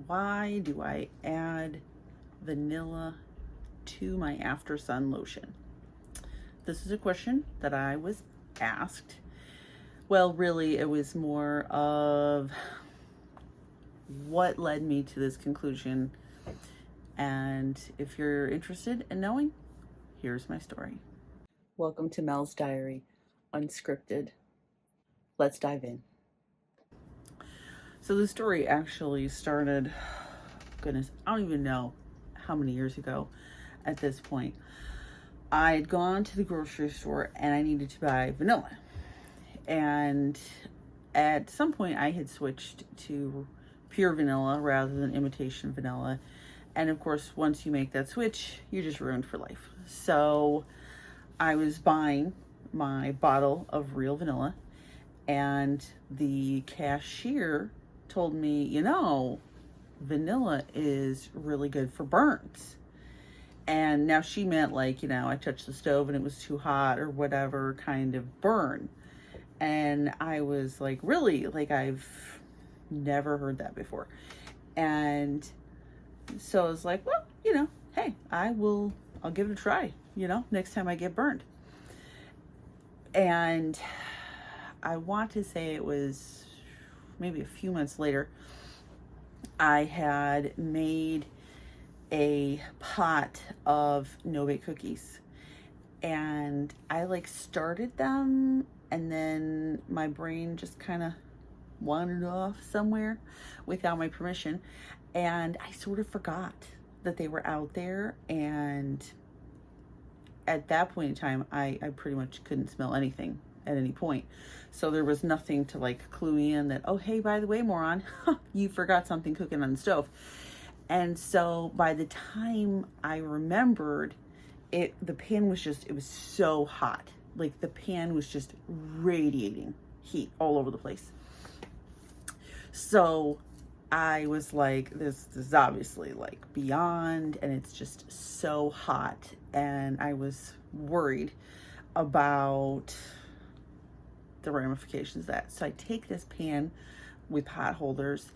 why do I add vanilla to my after sun lotion? This is a question that I was asked. Well, really, it was more of what led me to this conclusion. And if you're interested in knowing, here's my story. Welcome to Mel's Diary, Unscripted. Let's dive in. So the story actually started, goodness, I don't even know how many years ago at this point. I'd gone to the grocery store and I needed to buy vanilla. And at some point I had switched to pure vanilla rather than imitation vanilla. And of course, once you make that switch, you're just ruined for life. So I was buying my bottle of real vanilla, and the cashier told me, vanilla is really good for burns. And now she meant like, I touched the stove and it was too hot or whatever kind of burn. And I was like, really? Like, I've never heard that before. And so I was like, well, hey, I'll give it a try, next time I get burned. And I want to say it was maybe a few months later, I had made a pot of no-bake cookies. And I started them, and then my brain just kind of wandered off somewhere without my permission. And I sort of forgot that they were out there. And at that point in time, I pretty much couldn't smell anything at any point. So there was nothing to clue me in that, oh, hey, by the way, moron, you forgot something cooking on the stove. And so by the time I remembered it, the pan was it was so hot. Like the pan was just radiating heat all over the place. So I was like, this is obviously beyond, and it's just so hot. And I was worried about the ramifications of that. So I take this pan with hot holders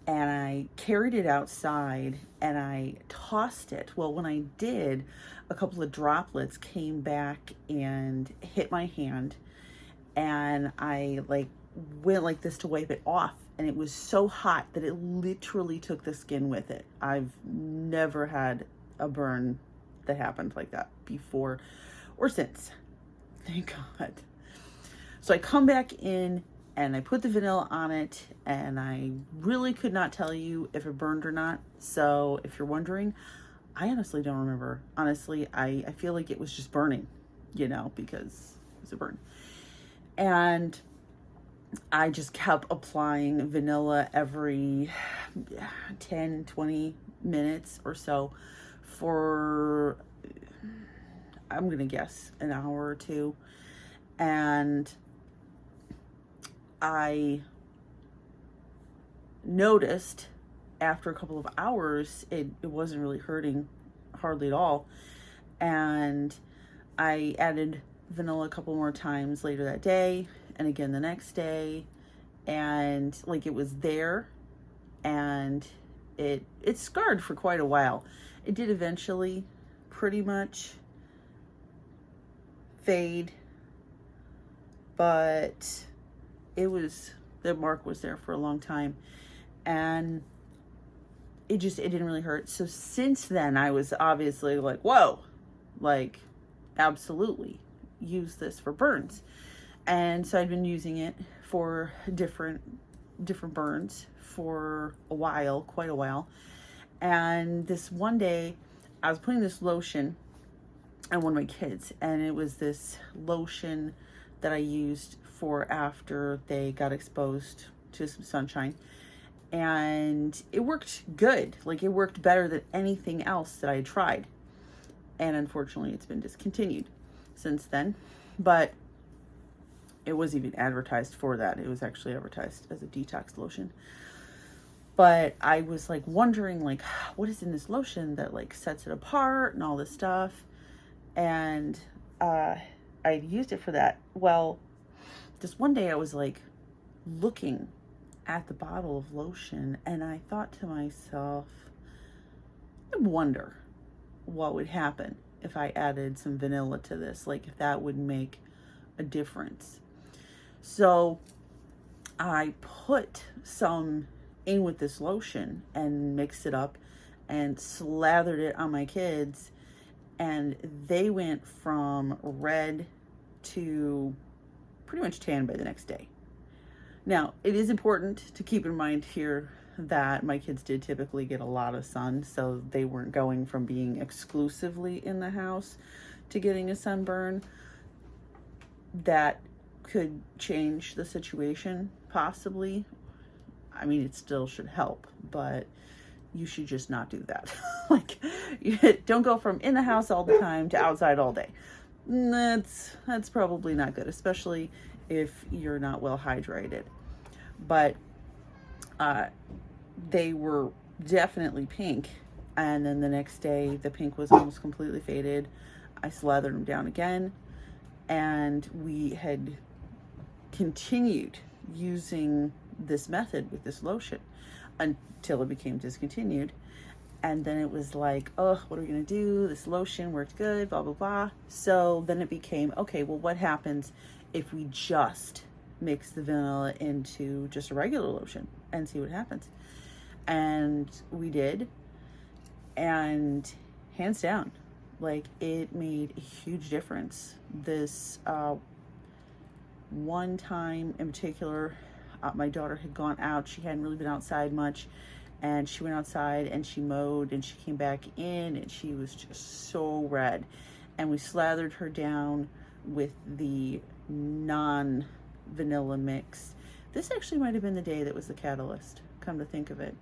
and I carried it outside and I tossed it. Well, when I did, a couple of droplets came back and hit my hand, and I went like this to wipe it off, and it was so hot that it literally took the skin with it. I've never had a burn that happened like that before or since. Thank God. So I come back in and I put the vanilla on it, and I really could not tell you if it burned or not. So if you're wondering, I honestly don't remember. Honestly, I feel like it was just burning, because it was a burn. And I just kept applying vanilla every 10, 20 minutes or so for, I'm going to guess, an hour or two. And I noticed after a couple of hours, it wasn't really hurting hardly at all. And I added vanilla a couple more times later that day, and again the next day, and it was there, and it scarred for quite a while. It did eventually pretty much fade, but the mark was there for a long time, and it didn't really hurt. So since then, I was obviously whoa, absolutely use this for burns. And so I'd been using it for different burns for quite a while. And this one day I was putting this lotion on one of my kids, and it was this lotion that I used for after they got exposed to some sunshine. And it worked good. It worked better than anything else that I had tried. And unfortunately, it's been discontinued since then. But it was even advertised for that. It was actually advertised as a detox lotion. But I was wondering what is in this lotion that sets it apart and all this stuff. And I used it for that. Well, this one day I was looking at the bottle of lotion, and I thought to myself, I wonder what would happen if I added some vanilla to this, like if that would make a difference. So I put some in with this lotion and mixed it up and slathered it on my kids, and they went from red to pretty much tan by the next day. Now, it is important to keep in mind here that my kids did typically get a lot of sun, so they weren't going from being exclusively in the house to getting a sunburn. That could change the situation, possibly. I mean, it still should help, but you should just not do that. Like, don't go from in the house all the time to outside all day. That's probably not good, especially if you're not well hydrated. But they were definitely pink, and then the next day the pink was almost completely faded. I slathered them down again, and we had continued using this method with this lotion until it became discontinued. And then it was like, oh, what are we gonna do? This lotion worked good, blah, blah, blah. So then it became, okay, well, what happens if we just mix the vanilla into just a regular lotion and see what happens? And we did, and hands down, like, it made a huge difference. This one time in particular, my daughter had gone out. She hadn't really been outside much, and she went outside and she mowed, and she came back in and she was just so red. And we slathered her down with the non-vanilla mix. This actually might have been the day that was the catalyst, come to think of it.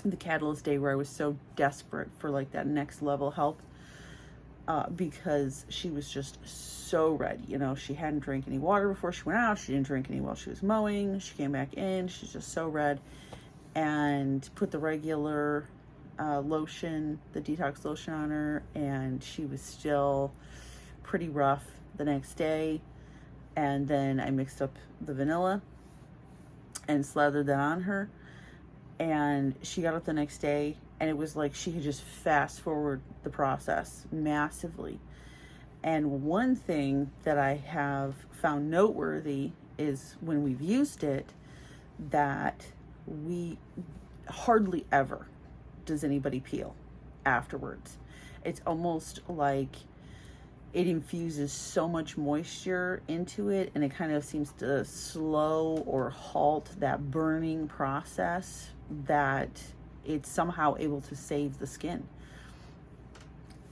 The catalyst day where I was so desperate for like that next level help, because she was just so red. You know, she hadn't drank any water before she went out. She didn't drink any while she was mowing. She came back in. She's just so red. And put the regular lotion, the detox lotion on her, and she was still pretty rough the next day. And then I mixed up the vanilla and slathered that on her, and she got up the next day, and it was like she could just fast forward the process massively. And one thing that I have found noteworthy is when we've used it, that we hardly ever does anybody peel afterwards. It's almost like it infuses so much moisture into it, and it kind of seems to slow or halt that burning process, that it's somehow able to save the skin.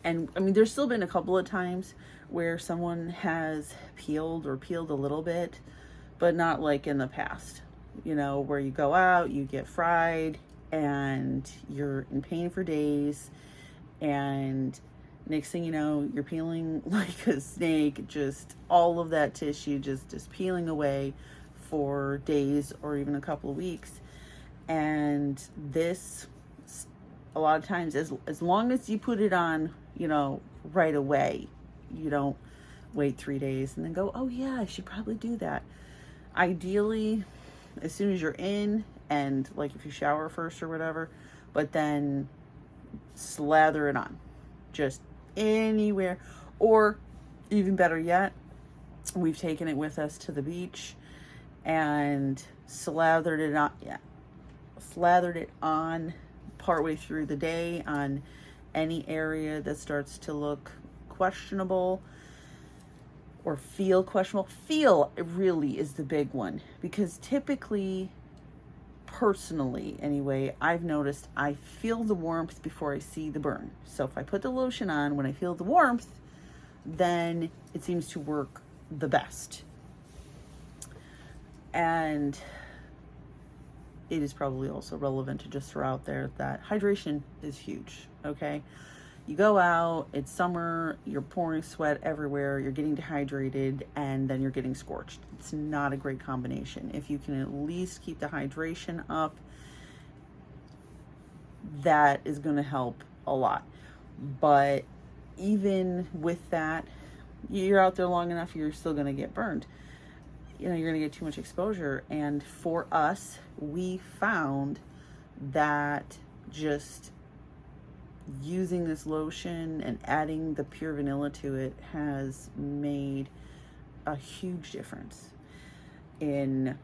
And I mean, there's still been a couple of times where someone has peeled a little bit, but not like in the past, you know, where you go out, you get fried, and you're in pain for days, and next thing you know, you're peeling like a snake, just all of that tissue just peeling away for days or even a couple of weeks. And this, a lot of times, as long as you put it on, you know, right away, you don't wait 3 days and then go, oh yeah, I should probably do that. Ideally, as soon as you're in, and like if you shower first or whatever, but then slather it on just anywhere. Or even better yet, we've taken it with us to the beach and slathered it on partway through the day on any area that starts to look questionable or feel questionable. Feel really is the big one, because typically, personally anyway, I've noticed I feel the warmth before I see the burn. So if I put the lotion on when I feel the warmth, then it seems to work the best. And it is probably also relevant to just throw out there that hydration is huge, okay? You go out, it's summer, you're pouring sweat everywhere, you're getting dehydrated, and then you're getting scorched. It's not a great combination. If you can at least keep the hydration up, that is going to help a lot. But even with that, you're out there long enough, you're still going to get burned. you're going to get too much exposure. And for us, we found that just using this lotion and adding the pure vanilla to it has made a huge difference in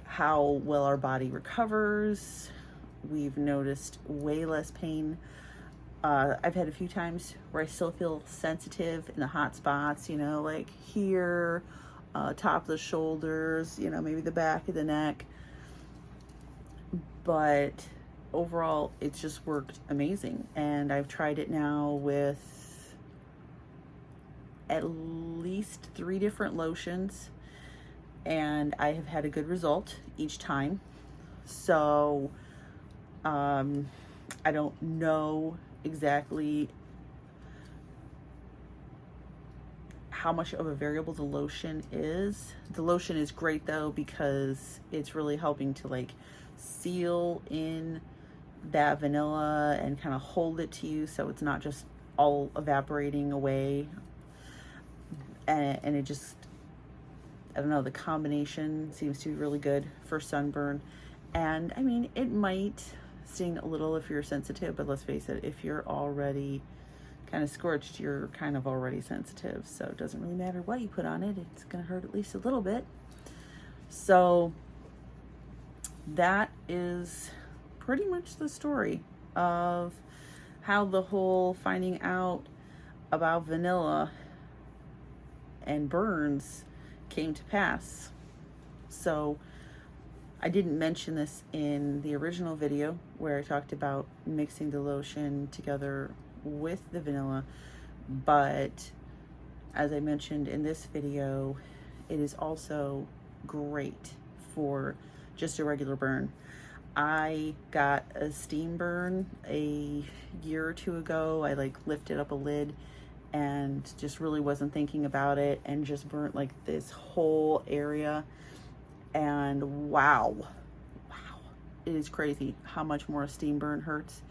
how well our body recovers. We've noticed way less pain. I've had a few times where I still feel sensitive in the hot spots, like here, top of the shoulders, maybe the back of the neck. But overall, it's just worked amazing. And I've tried it now with at least 3 different lotions, and I have had a good result each time. So I don't know exactly how much of a variable the lotion is. The lotion is great though, because it's really helping to like seal in that vanilla and kind of hold it to you, so it's not just all evaporating away. And it just, I don't know, the combination seems to be really good for sunburn. And I mean, it might sting a little if you're sensitive, but let's face it, if you're already kind of scorched, you're kind of already sensitive. So it doesn't really matter what you put on it, it's gonna hurt at least a little bit. So that is pretty much the story of how the whole finding out about vanilla and burns came to pass. So I didn't mention this in the original video where I talked about mixing the lotion together with the vanilla, but as I mentioned in this video, it is also great for just a regular burn. I got a steam burn a year or 2 ago. I like lifted up a lid and just really wasn't thinking about it and just burnt like this whole area. And wow, it is crazy how much more a steam burn hurts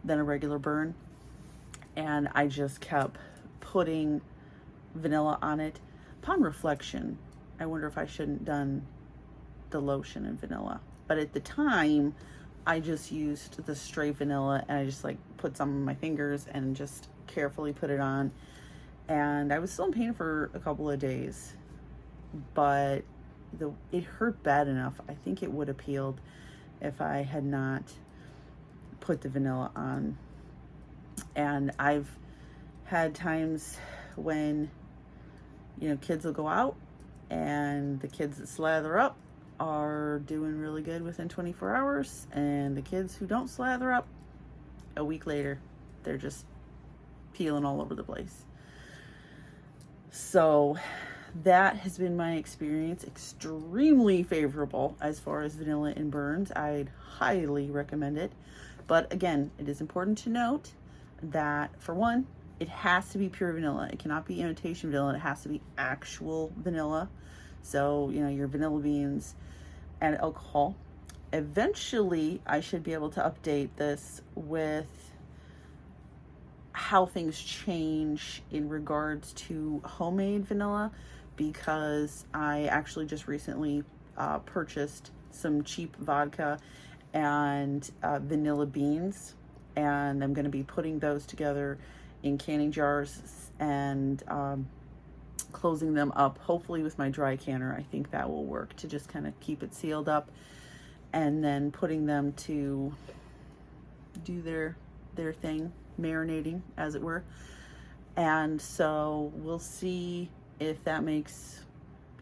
than a regular burn. And I just kept putting vanilla on it. Upon reflection, I wonder if I shouldn't done the lotion and vanilla. But at the time, I just used the straight vanilla, and I just like put some on my fingers and just carefully put it on. And I was still in pain for a couple of days, but it hurt bad enough. I think it would have healed if I had not put the vanilla on. And I've had times when, kids will go out and the kids that slather up are doing really good within 24 hours. And the kids who don't slather up, a week later, they're just peeling all over the place. So that has been my experience. Extremely favorable as far as vanilla and burns. I'd highly recommend it. But again, it is important to note that, for one, it has to be pure vanilla. It cannot be imitation vanilla. It has to be actual vanilla. So, your vanilla beans and alcohol. Eventually, I should be able to update this with how things change in regards to homemade vanilla, because I actually just recently purchased some cheap vodka and vanilla beans, and I'm going to be putting those together in canning jars and closing them up, hopefully with my dry canner. I think that will work to just kind of keep it sealed up, and then putting them to do their thing, marinating as it were. And so we'll see if that makes,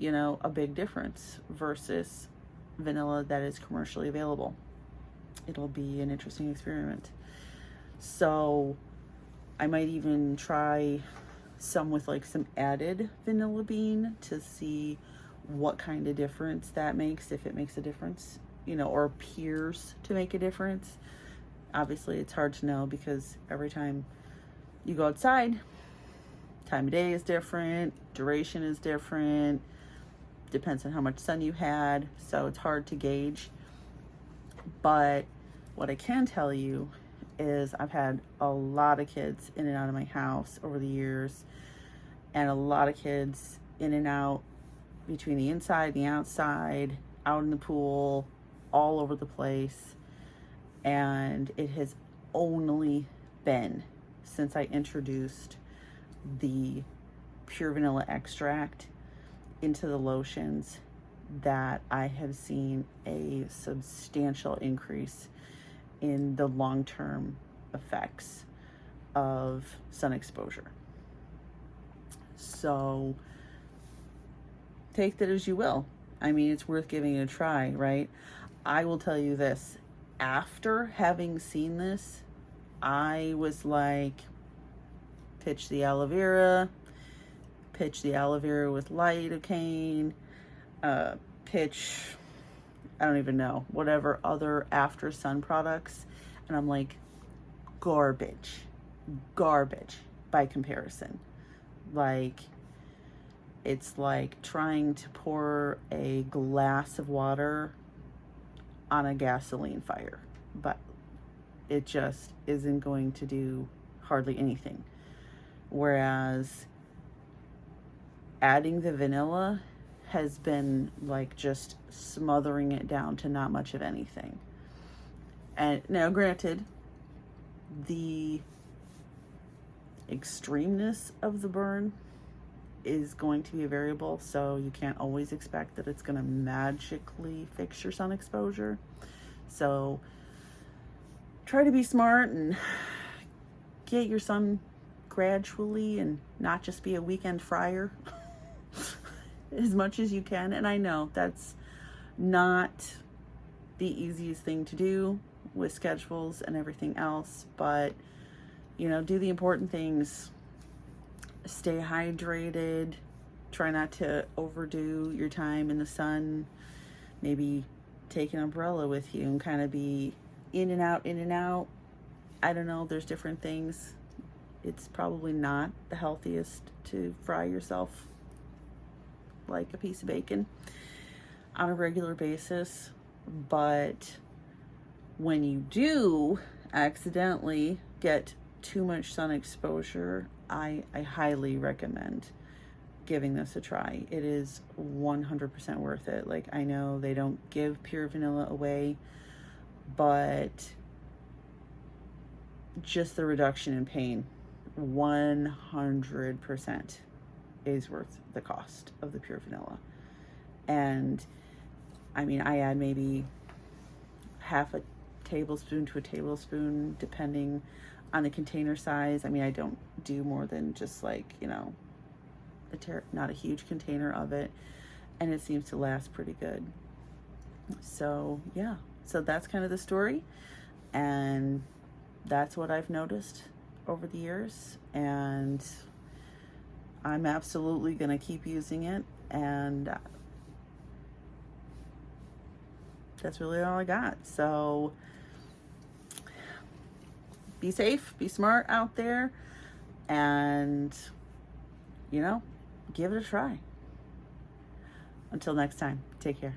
a big difference versus vanilla that is commercially available. It'll be an interesting experiment. So I might even try some with like some added vanilla bean to see what kind of difference that makes, if it makes a difference, or appears to make a difference. Obviously, it's hard to know because every time you go outside, time of day is different, duration is different, depends on how much sun you had, so it's hard to gauge. But what I can tell you is I've had a lot of kids in and out of my house over the years, and a lot of kids in and out between the inside, the outside, out in the pool, all over the place. And it has only been since I introduced the pure vanilla extract into the lotions that I have seen a substantial increase in the long-term effects of sun exposure. So take that as you will. I mean, it's worth giving it a try, right? I will tell you this. After having seen this, I was like, pitch the aloe vera with lidocaine, pitch, I don't even know, whatever other after sun products. And I'm like, garbage by comparison. Like, it's like trying to pour a glass of water on a gasoline fire, but it just isn't going to do hardly anything. Whereas adding the vanilla has been like just smothering it down to not much of anything. And now granted, the extremeness of the burn is going to be a variable, so you can't always expect that it's going to magically fix your sun exposure. So try to be smart and get your sun gradually and not just be a weekend fryer as much as you can. And I know that's not the easiest thing to do with schedules and everything else, but you know, do the important things. Stay hydrated. Try not to overdo your time in the sun. Maybe take an umbrella with you and kind of be in and out, in and out. I don't know, there's different things. It's probably not the healthiest to fry yourself like a piece of bacon on a regular basis, but when you do accidentally get too much sun exposure, I highly recommend giving this a try. It is 100% worth it. Like, I know they don't give pure vanilla away, but just the reduction in pain, 100% is worth the cost of the pure vanilla. And I mean, I add maybe half a tablespoon to a tablespoon depending on the container size. I mean, I don't do more than just like, you know, not a huge container of it, and it seems to last pretty good. So yeah, so that's kind of the story, and that's what I've noticed over the years, and I'm absolutely gonna keep using it, and that's really all I got. So be safe, be smart out there, and, you know, give it a try. Until next time, take care.